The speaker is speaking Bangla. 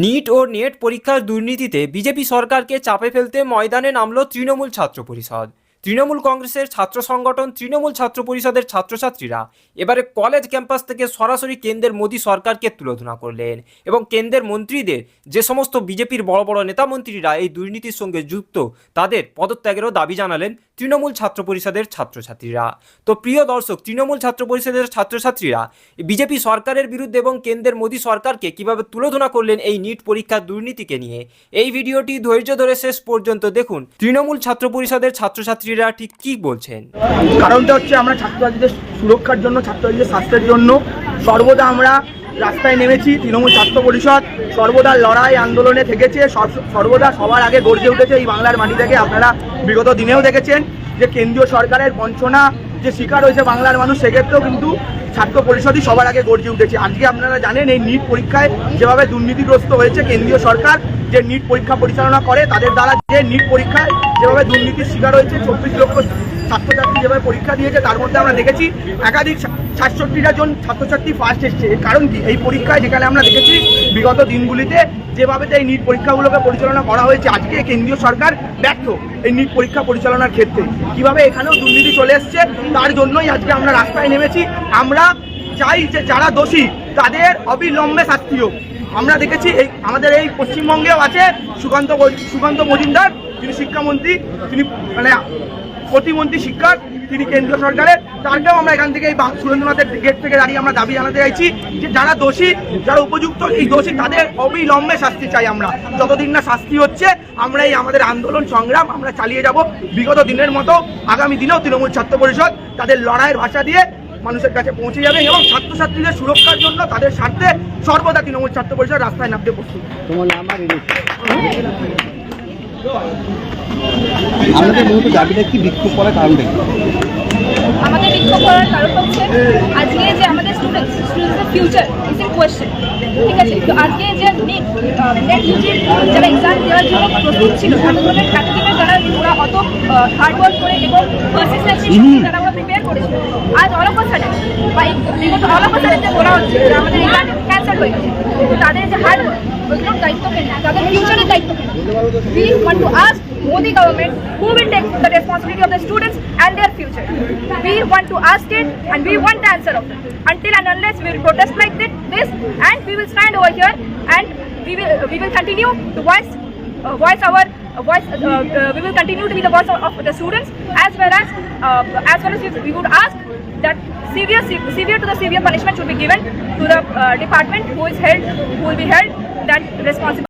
নিট ও নেট পরীক্ষার দুর্নীতিতে বিজেপি সরকারকে চাপে ফেলতে ময়দানে নামল তৃণমূল ছাত্র পরিষদ। তৃণমূল কংগ্রেসের ছাত্র সংগঠন তৃণমূল ছাত্র পরিষদের ছাত্রছাত্রীরা এবারে কলেজ ক্যাম্পাস থেকে সরাসরি কেন্দ্রের মোদী সরকারকে তুলোধনা করলেন এবং কেন্দ্রের মন্ত্রীদের, যে সমস্ত বিজেপির বড় বড় নেতা মন্ত্রীরা এই দুর্নীতির সঙ্গে যুক্ত, তাদের পদত্যাগেরও দাবি জানালেন তৃণমূল ছাত্র পরিষদের ছাত্রছাত্রীরা। তো প্রিয় দর্শক, তৃণমূল ছাত্র পরিষদের ছাত্রছাত্রীরা বিজেপি সরকারের বিরুদ্ধে এবং কেন্দ্রের মোদী সরকারকে কিভাবে তুলোধনা করলেন এই নিট পরীক্ষার দুর্নীতিকে নিয়ে, এই ভিডিওটি ধৈর্য ধরে শেষ পর্যন্ত দেখুন। তৃণমূল ছাত্র পরিষদের ছাত্রছাত্রীরা ঠিক কি বলছেন। কারণটা হচ্ছে আমরা ছাত্রছাত্রীদের সুরক্ষার জন্য, ছাত্রছাত্রীদের স্বাস্থ্যের জন্য সর্বদা আমরা রাস্তায় নেমেছি। তৃণমূল ছাত্র পরিষদ সর্বদা লড়াই আন্দোলনে থেকেছে, সর্বদা সবার আগে গর্জে উঠেছে এই বাংলার মাটি থেকে। আপনারা বিগত দিনেও দেখেছেন যে কেন্দ্রীয় সরকারের বঞ্চনা যে শিকার হয়েছে বাংলার মানুষ, সেক্ষেত্রেও কিন্তু ছাত্র পরিষদই সবার আগে গর্জে উঠেছে। আজকে আপনারা জানেন এই নিট পরীক্ষায় যেভাবে দুর্নীতিগ্রস্ত হয়েছে কেন্দ্রীয় সরকার, যে নিট পরীক্ষা পরিচালনা করে তাদের দ্বারা যে নিট পরীক্ষায় যেভাবে দুর্নীতির শিকার হয়েছে, 24 লক্ষ ছাত্রছাত্রী যেভাবে পরীক্ষা দিয়েছে, তার মধ্যে আমরা দেখেছি একাধিক 67টা জন ছাত্রছাত্রী ফার্স্ট এসছে। এর কারণ কি? এই পরীক্ষায় যেখানে আমরা দেখেছি বিগত দিনগুলিতে যেভাবে এই নিট পরীক্ষাগুলোকে পরিচালনা করা হয়েছে, আজকে কেন্দ্রীয় সরকার ব্যর্থ এই নিট পরীক্ষা পরিচালনার ক্ষেত্রে। কিভাবে এখানেও দুর্নীতি চলে এসছে, তার জন্যই আজকে আমরা রাস্তায় নেমেছি। আমরা চাই যে যারা দোষী তাদের অবিলম্বে শাস্তি হোক। আমরা দেখেছি এই আমাদের এই পশ্চিমবঙ্গেও আছে সুকান্ত মজুমদার, তিনি শিক্ষামন্ত্রী, তিনি মানে প্রতিমন্ত্রী শিক্ষার, তিনি কেন্দ্রীয় সরকারের। তারকেও আমরা এখান থেকে এই সুরেন্দ্রনাথের গেট থেকে দাঁড়িয়ে আমরা দাবি জানাতে চাইছি যে যারা দোষী, যারা উপযুক্ত এই দোষী, তাদের অবিলম্বে শাস্তি চাই আমরা। যতদিন না শাস্তি হচ্ছে আমরা এই আমাদের আন্দোলন সংগ্রাম আমরা চালিয়ে যাব। বিগত দিনের মতো আগামী দিনেও তৃণমূল ছাত্র পরিষদ তাদের লড়াইয়ের ভাষা দিয়ে মানুষের কাছে পৌঁছে যাবে এবং ছাত্রছাত্রীদের সুরক্ষার জন্য তাদের স্বার্থে সর্বদা তৃণমূল ছাত্র পরিষদ রাস্তায় নামতে প্রস্তুত। আমাদের মূলত দাবিটা কি বিক্ষোভ করার কারণটা কি? আমাদের বিক্ষোভ করার কারণ হচ্ছে আজকে যে আমাদের স্টুডেন্টসের ফিউচার ইজ ইন কোয়েশ্চেন, ঠিক আছে? তো আজকে যে নেট ইউজির যারা এক্সাম দেওয়ার জন্য প্রস্তুত ছিল, এতজনের ক্যাটাগরিতে যারা ওরা অত হার্ডওয়ার্ক করে এবং কনসিস্টেন্সি যারা ওরা প্রিপেয়ার করেছিল, আজ অল অফ আ সাডেন বা বিগত অল অফ আ সাডেন যে বলা হচ্ছে আমাদের এক্সাম ক্যান্সেল হয়ে গেছে, তো তাদের যে হার্ডওয়ার্ক ওইগুলোর দায়িত্ব কেন, তাদের ফিউচারের দায়িত্ব কেন? We want to ask Modi government who will take the responsibility of the students and their future. We want to ask it and we want the answer of it. Until and unless we will protest like this and we will stand over here and we will continue to voice our voice. We will continue to be the voice of the students as well as we would ask that severe to the severe punishment should be given to the department who will be held that responsible.